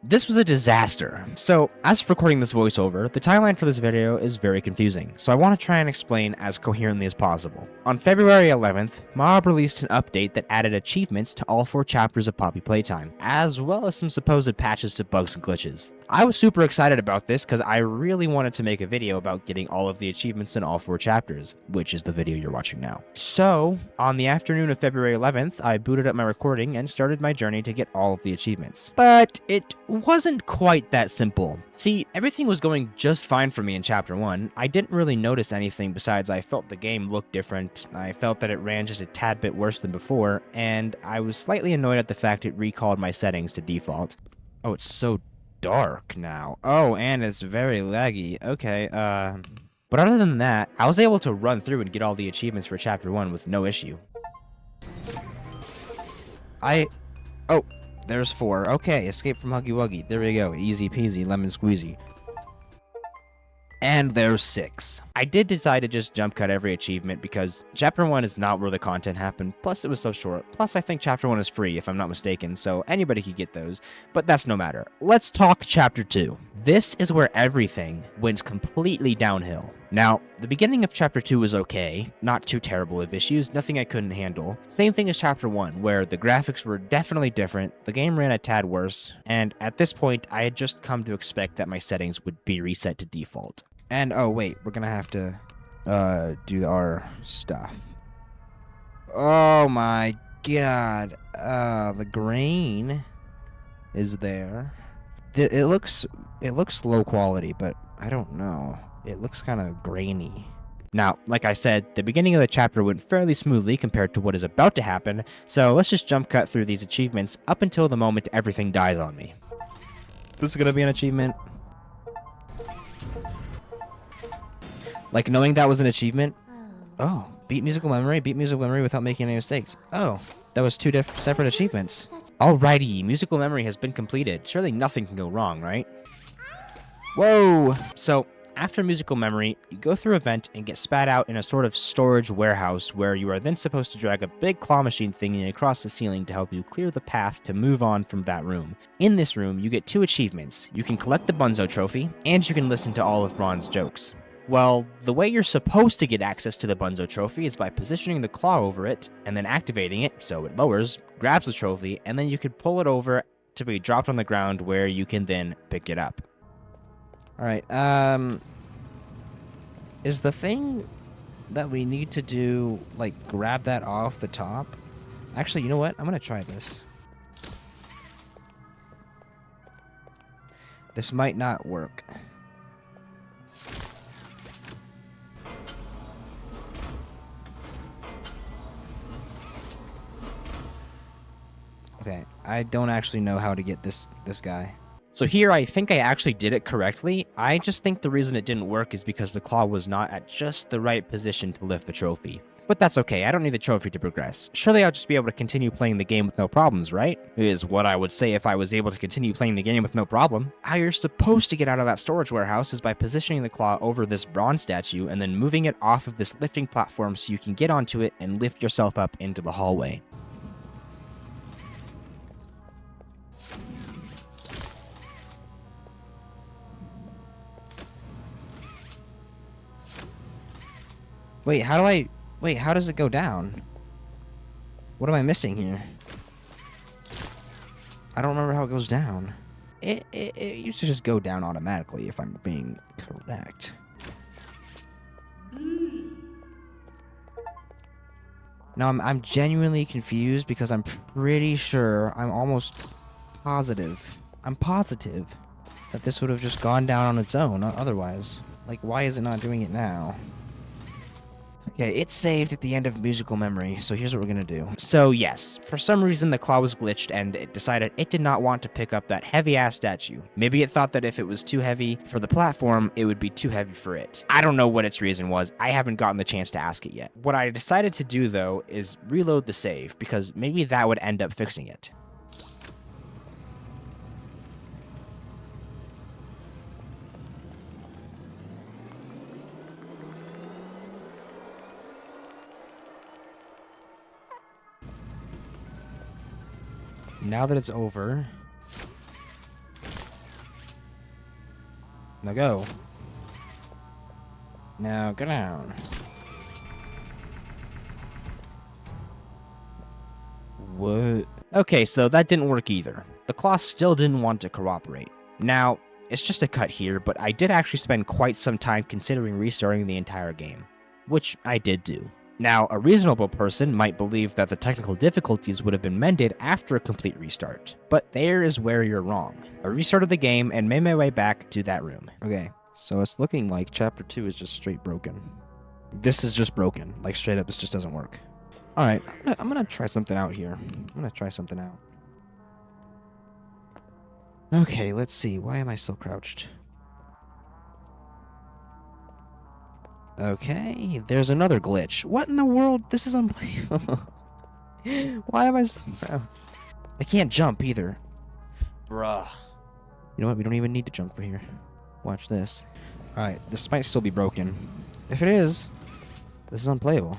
This was a disaster. So, as of recording this voiceover, the timeline for this video is very confusing, so I want to try and explain as coherently as possible. On February 11th, Mob released an update that added achievements to all 4 chapters of Poppy Playtime, as well as some supposed patches to bugs and glitches. I was super excited about this because I really wanted to make a video about getting all of the achievements in all 4 chapters, which is the video you're watching now. So, on the afternoon of February 11th, I booted up my recording and started my journey to get all of the achievements. But it wasn't quite that simple. See, everything was going just fine for me in Chapter 1. I didn't really notice anything besides I felt the game looked different, I felt that it ran just a tad bit worse than before, and I was slightly annoyed at the fact it recalled my settings to default. Oh, it's so dark now. Oh, and it's very laggy. Okay, But other than that, I was able to run through and get all the achievements for Chapter 1 with no issue. Oh, there's 4. Okay, escape from Huggy Wuggy. There we go. Easy peasy, lemon squeezy. And there's 6. I did decide to just jump cut every achievement because Chapter 1 is not where the content happened, plus it was so short. Plus I think Chapter 1 is free if I'm not mistaken, so anybody could get those, but that's no matter. Let's talk Chapter 2. This is where everything went completely downhill. Now, the beginning of Chapter 2 was okay, not too terrible of issues, nothing I couldn't handle. Same thing as Chapter 1, where the graphics were definitely different, the game ran a tad worse, and at this point I had just come to expect that my settings would be reset to default. And, oh wait, we're gonna have to, do our stuff. Oh my god, the grain is there. It looks low quality, but I don't know. It looks kind of grainy. Now, like I said, the beginning of the chapter went fairly smoothly compared to what is about to happen, so let's just jump cut through these achievements up until the moment everything dies on me. This is gonna be an achievement. Like, knowing that was an achievement. Oh, beat musical memory without making any mistakes. Oh, that was 2 separate achievements. Alrighty, musical memory has been completed. Surely nothing can go wrong, right? Whoa! So, after musical memory, you go through a vent and get spat out in a sort of storage warehouse where you are then supposed to drag a big claw machine thingy across the ceiling to help you clear the path to move on from that room. In this room, you get 2 achievements. You can collect the Bunzo trophy, and you can listen to all of Braun's jokes. Well, the way you're supposed to get access to the Bunzo trophy is by positioning the claw over it, and then activating it so it lowers, grabs the trophy, and then you can pull it over to be dropped on the ground where you can then pick it up. Alright, is the thing that we need to do, like, grab that off the top? Actually, you know what? I'm gonna try this. This might not work. Okay, I don't actually know how to get this guy. So here, I think I actually did it correctly. I just think the reason it didn't work is because the claw was not at just the right position to lift the trophy. But that's okay, I don't need the trophy to progress. Surely I'll just be able to continue playing the game with no problems, right? Is what I would say if I was able to continue playing the game with no problem. How you're supposed to get out of that storage warehouse is by positioning the claw over this bronze statue and then moving it off of this lifting platform so you can get onto it and lift yourself up into the hallway. Wait, how does it go down? What am I missing here? I don't remember how it goes down. It used to just go down automatically, if I'm being correct. Now, I'm genuinely confused because I'm pretty sure, I'm almost positive. I'm positive that this would have just gone down on its own, otherwise. Like, why is it not doing it now? Okay, it's saved at the end of musical memory, so here's what we're gonna do. So yes, for some reason the claw was glitched and it decided it did not want to pick up that heavy-ass statue. Maybe it thought that if it was too heavy for the platform, it would be too heavy for it. I don't know what its reason was, I haven't gotten the chance to ask it yet. What I decided to do though is reload the save, because maybe that would end up fixing it. Now that it's over, Now go. Now go down. What? Okay, so that didn't work either. The claw still didn't want to cooperate. Now, it's just a cut here, but I did actually spend quite some time considering restarting the entire game, which I did do. Now, a reasonable person might believe that the technical difficulties would have been mended after a complete restart, but there is where you're wrong. I restarted the game and made my way back to that room. Okay, so it's looking like Chapter 2 is just straight broken. This is just broken. Like, straight up, this just doesn't work. Alright, I'm gonna try something out here. Okay, let's see. Why am I still crouched? Okay, there's another glitch. What in the world? This is unbelievable. Why am I still crouched? I can't jump either. Bruh. You know what? We don't even need to jump for here. Watch this. Alright, this might still be broken. If it is, this is unplayable.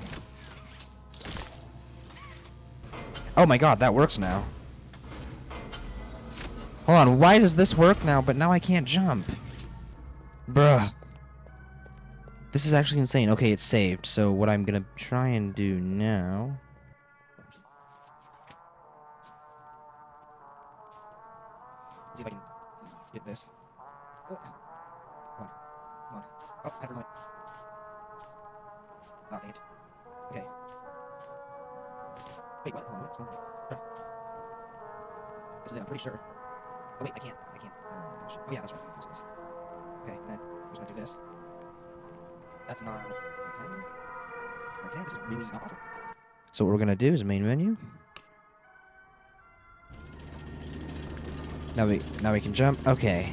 Oh my god, that works now. Hold on, why does this work now, but now I can't jump? Bruh. This is actually insane. Okay, it's saved, so what I'm gonna try and do now... See if I can get this. Oh. Come on. Oh, never mind. Oh, dang it. Okay. Wait, what? Hold on, what's going on? This is it, I'm pretty sure. Oh, wait, I can't. Oh, yeah, that's right. Okay, then I'm just gonna do this. That's not... Okay. Okay, this is really not possible. So what we're gonna do is main menu. Now we can jump. Okay.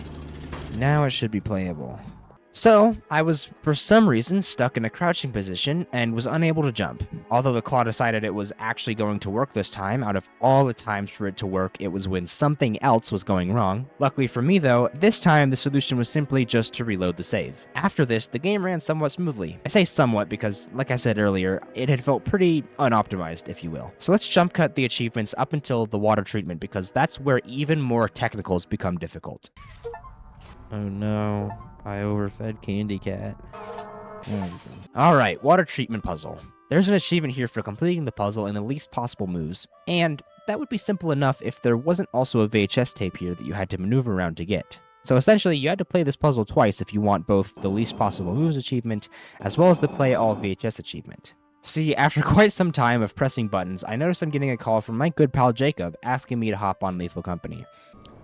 Now it should be playable. So, I was, for some reason, stuck in a crouching position and was unable to jump. Although the claw decided it was actually going to work this time, out of all the times for it to work, it was when something else was going wrong. Luckily for me though, this time the solution was simply just to reload the save. After this, the game ran somewhat smoothly. I say somewhat because, like I said earlier, it had felt pretty unoptimized, if you will. So let's jump cut the achievements up until the water treatment, because that's where even more technicals become difficult. Oh no. I overfed Candy Cat. Alright, water treatment puzzle. There's an achievement here for completing the puzzle in the least possible moves, and that would be simple enough if there wasn't also a VHS tape here that you had to maneuver around to get. So essentially, you had to play this puzzle twice if you want both the least possible moves achievement, as well as the play all VHS achievement. See, after quite some time of pressing buttons, I noticed I'm getting a call from my good pal Jacob asking me to hop on Lethal Company.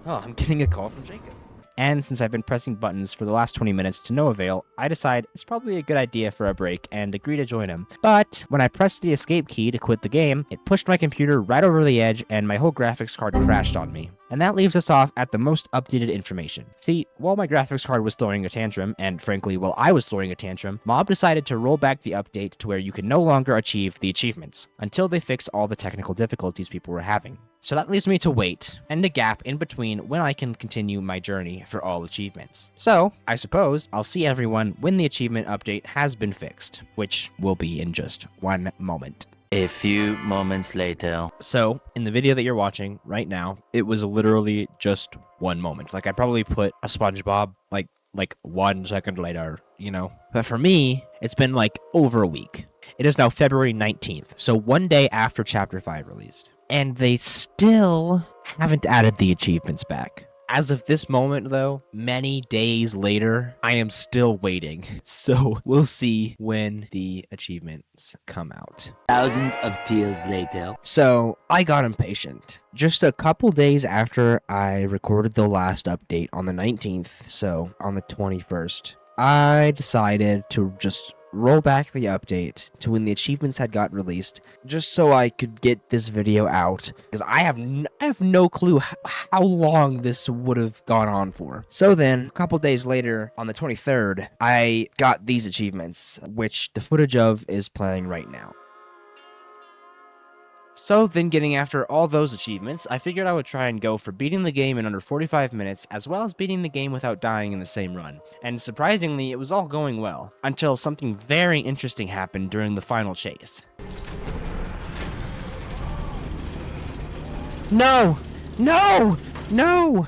Oh, I'm getting a call from Jacob. And since I've been pressing buttons for the last 20 minutes to no avail, I decide it's probably a good idea for a break and agree to join him. But when I pressed the escape key to quit the game, it pushed my computer right over the edge and my whole graphics card crashed on me. And that leaves us off at the most updated information. See, while my graphics card was throwing a tantrum, and frankly, while I was throwing a tantrum, Mob decided to roll back the update to where you can no longer achieve the achievements, until they fix all the technical difficulties people were having. So that leaves me to wait, and a gap in between when I can continue my journey for all achievements. So, I suppose, I'll see everyone when the achievement update has been fixed, which will be in just one moment. A few moments later. So, in the video that you're watching right now, it was literally just one moment. Like, I probably put a SpongeBob, like 1 second later, you know? But for me, it's been like over a week. It is now February 19th, so one day after Chapter 5 released. And they still haven't added the achievements back. As of this moment, though, many days later, I am still waiting. So we'll see when the achievements come out. Thousands of tears later. So I got impatient. Just a couple days after I recorded the last update on the 19th, so on the 21st, I decided to just roll back the update to when the achievements had got released, just so I could get this video out, because I have no clue how long this would have gone on for. So then, a couple days later, on the 23rd, I got these achievements, which the footage of is playing right now. So then, getting after all those achievements, I figured I would try and go for beating the game in under 45 minutes, as well as beating the game without dying in the same run. And surprisingly, it was all going well, until something very interesting happened during the final chase. No! No! No!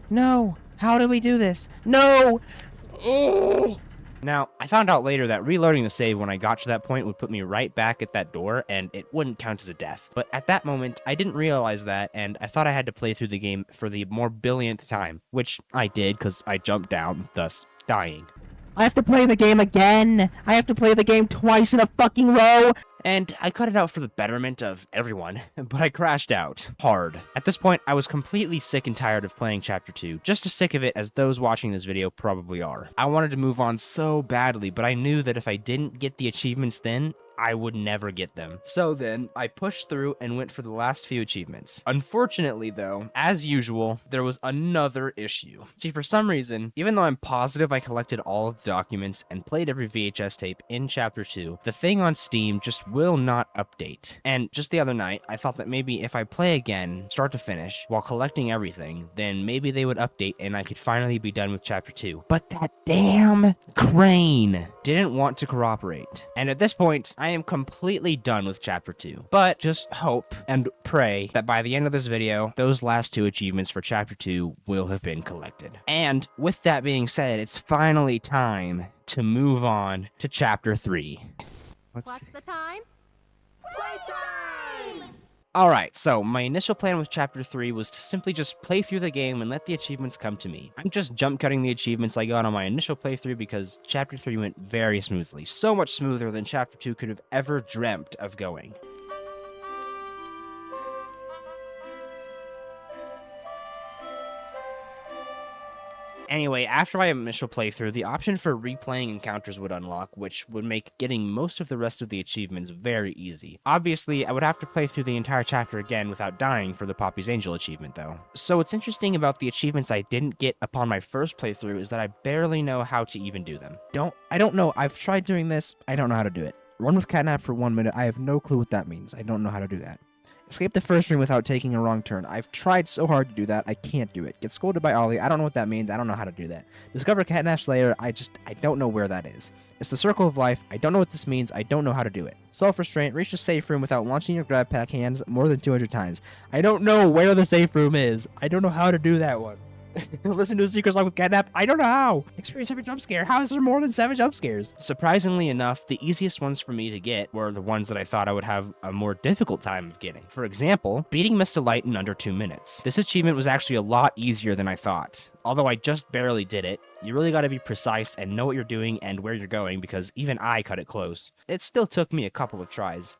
No! How do we do this? No! Now, I found out later that reloading the save when I got to that point would put me right back at that door, and it wouldn't count as a death. But at that moment, I didn't realize that, and I thought I had to play through the game for the more billionth time, which I did because I jumped down, thus dying. I have to play the game again! I have to play the game twice in a fucking row! And I cut it out for the betterment of everyone, but I crashed out. Hard. At this point, I was completely sick and tired of playing Chapter 2, just as sick of it as those watching this video probably are. I wanted to move on so badly, but I knew that if I didn't get the achievements then, I would never get them. So then, I pushed through and went for the last few achievements. Unfortunately though, as usual, there was another issue. See, for some reason, even though I'm positive I collected all of the documents and played every VHS tape in Chapter 2, the thing on Steam just will not update. And just the other night, I thought that maybe if I play again, start to finish, while collecting everything, then maybe they would update and I could finally be done with Chapter 2. But that damn crane didn't want to cooperate. And at this point, I am completely done with Chapter 2. But just hope and pray that by the end of this video, those last 2 achievements for Chapter 2 will have been collected. And with that being said, it's finally time to move on to Chapter 3. What's the time? Playtime! Alright, so my initial plan with Chapter 3 was to simply just play through the game and let the achievements come to me. I'm just jump cutting the achievements I got on my initial playthrough because Chapter 3 went very smoothly, so much smoother than Chapter 2 could have ever dreamt of going. Anyway, after my initial playthrough, the option for replaying encounters would unlock, which would make getting most of the rest of the achievements very easy. Obviously, I would have to play through the entire chapter again without dying for the Poppy's Angel achievement, though. So what's interesting about the achievements I didn't get upon my first playthrough is that I barely know how to even do them. I don't know. I've tried doing this. I don't know how to do it. Run with catnap for 1 minute. I have no clue what that means. I don't know how to do that. Escape the first room without taking a wrong turn. I've tried so hard to do that, I can't do it. Get scolded by Ollie. I don't know what that means. I don't know how to do that. Discover Catnap's lair. I don't know where that is. It's the circle of life. I don't know what this means. I don't know how to do it. Self-restraint. Reach the safe room without launching your grab pack hands more than 200 times. I don't know where the safe room is. I don't know how to do that one. Listen to a secret song with Catnap. I don't know how. Experience every jump scare. How is there more than 7 jump scares? Surprisingly enough, the easiest ones for me to get were the ones that I thought I would have a more difficult time of getting. For example, beating Mist of Light in under 2 minutes. This achievement was actually a lot easier than I thought. Although I just barely did it, you really gotta be precise and know what you're doing and where you're going because even I cut it close. It still took me a couple of tries.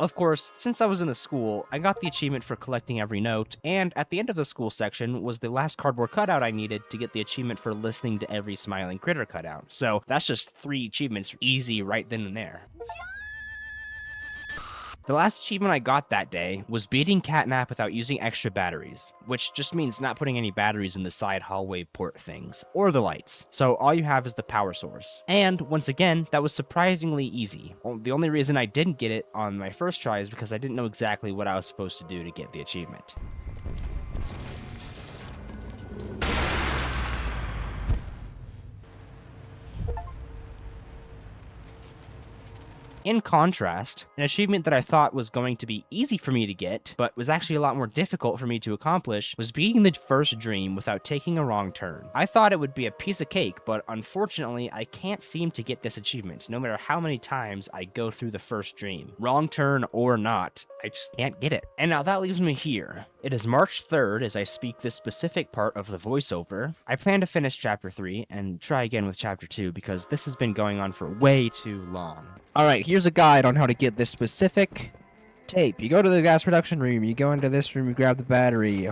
Of course, since I was in the school, I got the achievement for collecting every note, and at the end of the school section was the last cardboard cutout I needed to get the achievement for listening to every smiling critter cutout. So that's just 3 achievements easy right then and there. The last achievement I got that day was beating Catnap without using extra batteries, which just means not putting any batteries in the side hallway port things, or the lights. So all you have is the power source. And once again, that was surprisingly easy. The only reason I didn't get it on my first try is because I didn't know exactly what I was supposed to do to get the achievement. In contrast, an achievement that I thought was going to be easy for me to get, but was actually a lot more difficult for me to accomplish, was beating the first dream without taking a wrong turn. I thought it would be a piece of cake, but unfortunately, I can't seem to get this achievement, no matter how many times I go through the first dream. Wrong turn or not, I just can't get it. And now that leaves me here. It is March 3rd as I speak this specific part of the voiceover. I plan to finish Chapter 3 and try again with Chapter 2 because this has been going on for way too long. Alright, here's a guide on how to get this specific tape. You go to the gas production room, you go into this room, you grab the battery.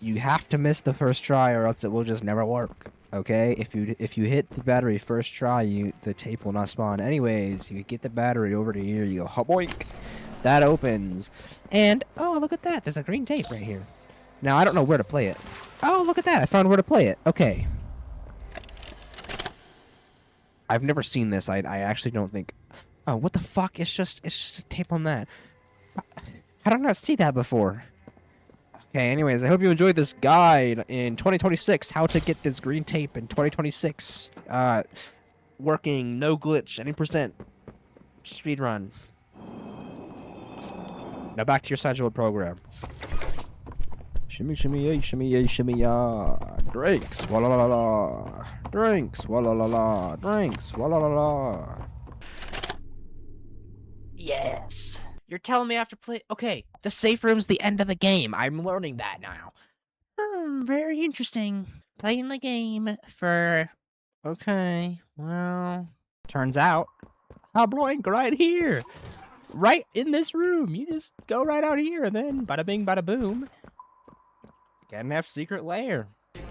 You have to miss the first try or else it will just never work. Okay? If you hit the battery first try, the tape will not spawn. Anyways, you get the battery over to here, you go boink. That opens. And, oh, look at that. There's a green tape right here. Now, I don't know where to play it. Oh, look at that. I found where to play it. Okay. I've never seen this. I actually don't think... Oh, what the fuck? It's just a tape on that. How did I not see that before? Okay, anyways, I hope you enjoyed this guide in 2026. How to get this green tape in 2026. working, no glitch, any percent. Speed run. Now back to your scheduled program. Shimmy, shimmy, yay, shimmy, yay, shimmy, ya. Drinks, walla la la. Drinks, walla la la. Drinks, walla la la. Yes. You're telling me I have to play. Okay, the safe room's the end of the game. I'm learning that now. Very interesting. Playing the game for. Okay, well. Turns out, I'm blank right here. Right in this room. You just go right out here and then bada bing, bada boom. Get an F secret lair.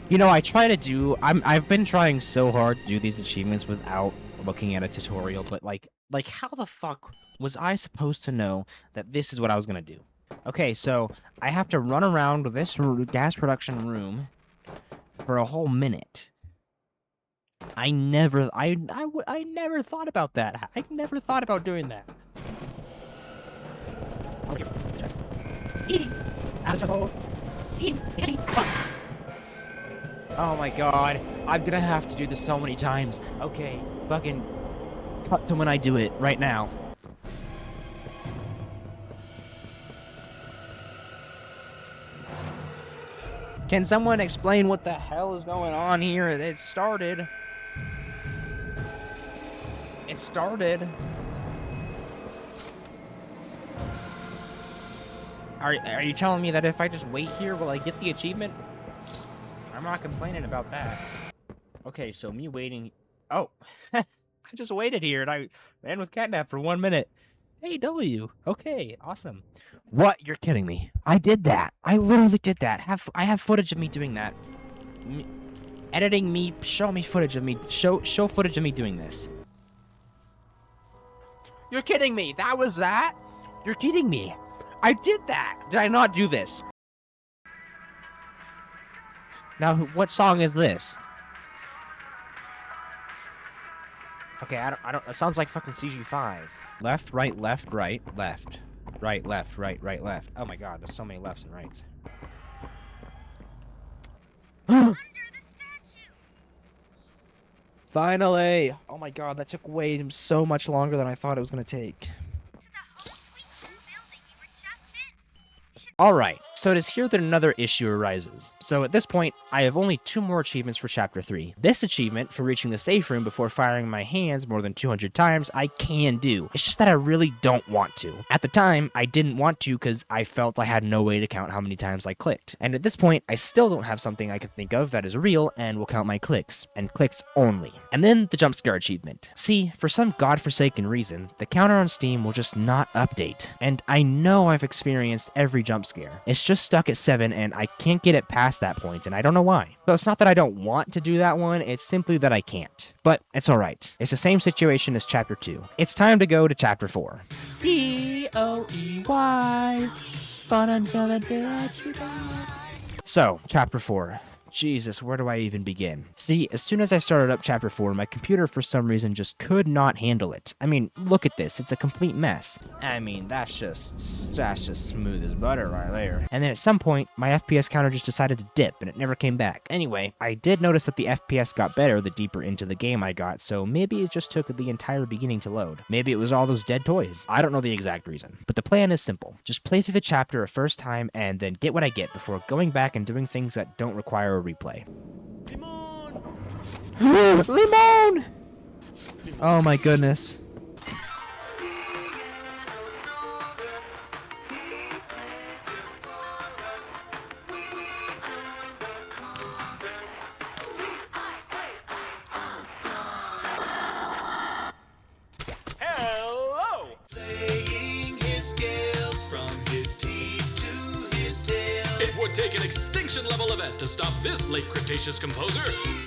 You know, I've been trying so hard to do these achievements without looking at a tutorial, but like how the fuck was I supposed to know that this is what I was gonna do? Okay, so I have to run around this gas production room for a whole minute. I never thought about that. I never thought about doing that. Okay, just eating. Oh my god, I'm gonna have to do this so many times. Okay, fucking cut to when I do it right now. Can someone explain what the hell is going on here? It started. Are you telling me that if I just wait here, will I get the achievement? I'm not complaining about that. Okay, so me waiting. Oh, I just waited here and I ran with catnap for 1 minute. Hey, W. Okay, awesome. What? You're kidding me. I did that. I literally did that. I have footage of me doing that. Editing me, show me footage of me. Show footage of me doing this. You're kidding me. That was that? You're kidding me. I did that. Did I not do this? Now, what song is this? Okay, I don't. It sounds like fucking CG5. Left, right, left, right, left. Right, left, right, right, left. Oh my god, there's so many lefts and rights. Finally! Oh my god, that took way so much longer than I thought it was gonna take. Alright, so it is here that another issue arises. So at this point, I have only 2 more achievements for Chapter 3. This achievement, for reaching the safe room before firing my hands more than 200 times, I can do. It's just that I really don't want to. At the time, I didn't want to because I felt I had no way to count how many times I clicked. And at this point, I still don't have something I can think of that is real and will count my clicks, and clicks only. And then the jump scare achievement. See, for some godforsaken reason, the counter on Steam will just not update. And I know I've experienced every jump scare. It's just stuck at 7 and I can't get it past that point, and I don't know why. So it's not that I don't want to do that one, it's simply that I can't. But it's alright. It's the same situation as Chapter 2. It's time to go to Chapter 4. DOEY. So, Chapter 4. Jesus, where do I even begin? See, as soon as I started up Chapter 4, my computer for some reason just could not handle it. I mean, look at this, it's a complete mess. I mean, that's just smooth as butter right there. And then at some point, my FPS counter just decided to dip, and it never came back. Anyway, I did notice that the FPS got better the deeper into the game I got, so maybe it just took the entire beginning to load. Maybe it was all those dead toys. I don't know the exact reason. But the plan is simple. Just play through the chapter a first time, and then get what I get before going back and doing things that don't require a replay. Limon! Limon! Oh my goodness. Hello! Playing his scales from his teeth to his tail. It would take an extinction level event to stop this late Cretaceous composer.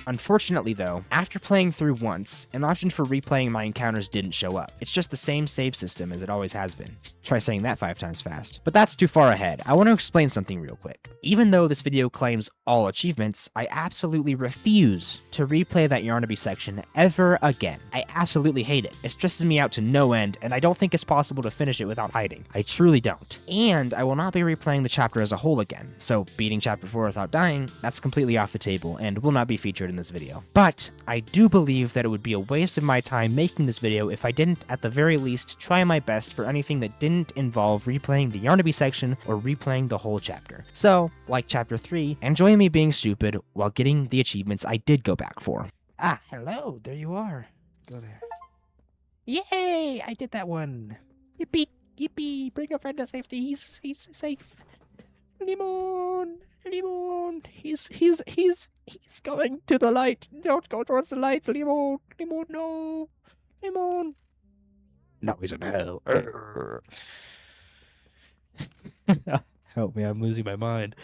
Unfortunately though, after playing through once, an option for replaying my encounters didn't show up. It's just the same save system as it always has been. Try saying that 5 times fast. But that's too far ahead. I want to explain something real quick. Even though this video claims all achievements, I absolutely refuse to replay that Yarnaby section ever again. I absolutely hate it. It stresses me out to no end, and I don't think it's possible to finish it without hiding. I truly don't. And I will not be replaying the chapter as a whole again. So beating Chapter 4 before without dying, that's completely off the table and will not be featured in this video. But I do believe that it would be a waste of my time making this video if I didn't, at the very least, try my best for anything that didn't involve replaying the Yarnaby section or replaying the whole chapter. So, like chapter 3, enjoy me being stupid while getting the achievements I did go back for. Ah, hello, there you are. Go there. Yay! I did that one. Yippee! Yippee! Bring a friend to safety. He's safe. Limon! Limon! He's going to the light. Don't go towards the light, Limon! Limon, no! Limon! No, he's in hell. Help me, I'm losing my mind.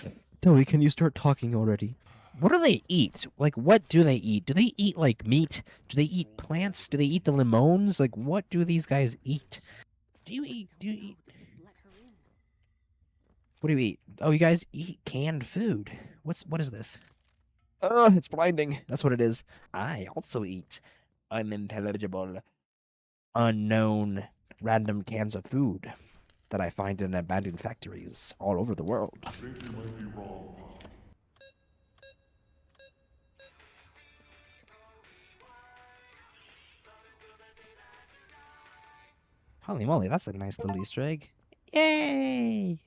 Toey, can you start talking already? What do they eat? Like, what do they eat? Do they eat, like, meat? Do they eat plants? Do they eat the limons? Like, what do these guys eat? Do you eat? What do you eat? Oh, you guys eat canned food. What is this? Oh, it's blinding. That's what it is. I also eat unintelligible, unknown, random cans of food that I find in abandoned factories all over the world. Holy moly, that's a nice little Easter egg. Yay!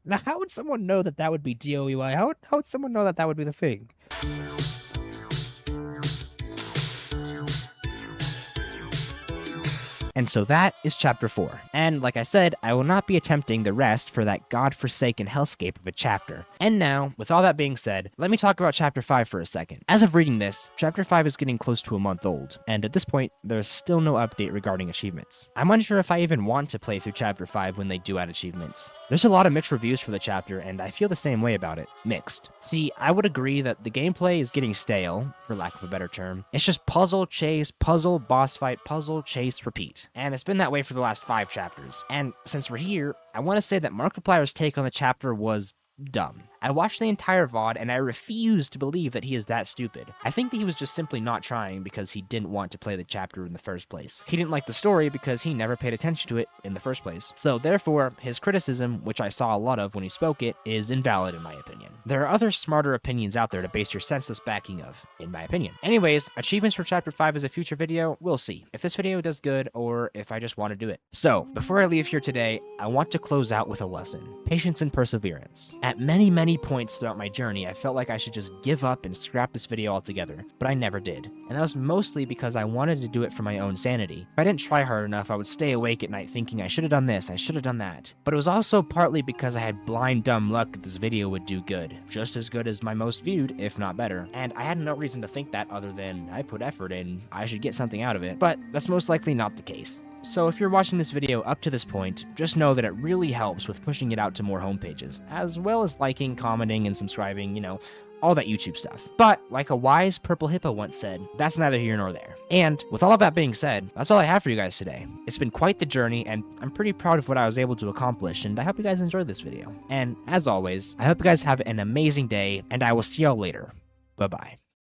Now, how would someone know that that would be DOEY? How would someone know that that would be the thing? And so that is chapter 4. And like I said, I will not be attempting the rest for that godforsaken hellscape of a chapter. And now, with all that being said, let me talk about chapter 5 for a second. As of reading this, chapter 5 is getting close to a month old, and at this point, there's still no update regarding achievements. I'm unsure if I even want to play through chapter 5 when they do add achievements. There's a lot of mixed reviews for the chapter, and I feel the same way about it. Mixed. See, I would agree that the gameplay is getting stale, for lack of a better term. It's just puzzle, chase, puzzle, boss fight, puzzle, chase, repeat. And it's been that way for the last 5 chapters. And since we're here, I want to say that Markiplier's take on the chapter was dumb. I watched the entire VOD and I refuse to believe that he is that stupid. I think that he was just simply not trying because he didn't want to play the chapter in the first place. He didn't like the story because he never paid attention to it in the first place. So therefore, his criticism, which I saw a lot of when he spoke it, is invalid in my opinion. There are other smarter opinions out there to base your senseless backing of, in my opinion. Anyways, achievements for chapter 5 is a future video. We'll see if this video does good or if I just want to do it. So before I leave here today, I want to close out with a lesson. Patience and perseverance. At many points throughout my journey, I felt like I should just give up and scrap this video altogether, but I never did. And that was mostly because I wanted to do it for my own sanity. If I didn't try hard enough, I would stay awake at night thinking I should have done this, I should have done that. But it was also partly because I had blind dumb luck that this video would do good. Just as good as my most viewed, if not better. And I had no reason to think that other than I put effort in, I should get something out of it. But that's most likely not the case. So if you're watching this video up to this point, just know that it really helps with pushing it out to more homepages, as well as liking, commenting, and subscribing, you know, all that YouTube stuff. But, like a wise purple hippo once said, that's neither here nor there. And, with all of that being said, that's all I have for you guys today. It's been quite the journey, and I'm pretty proud of what I was able to accomplish, and I hope you guys enjoyed this video. And, as always, I hope you guys have an amazing day, and I will see y'all later. Bye-bye.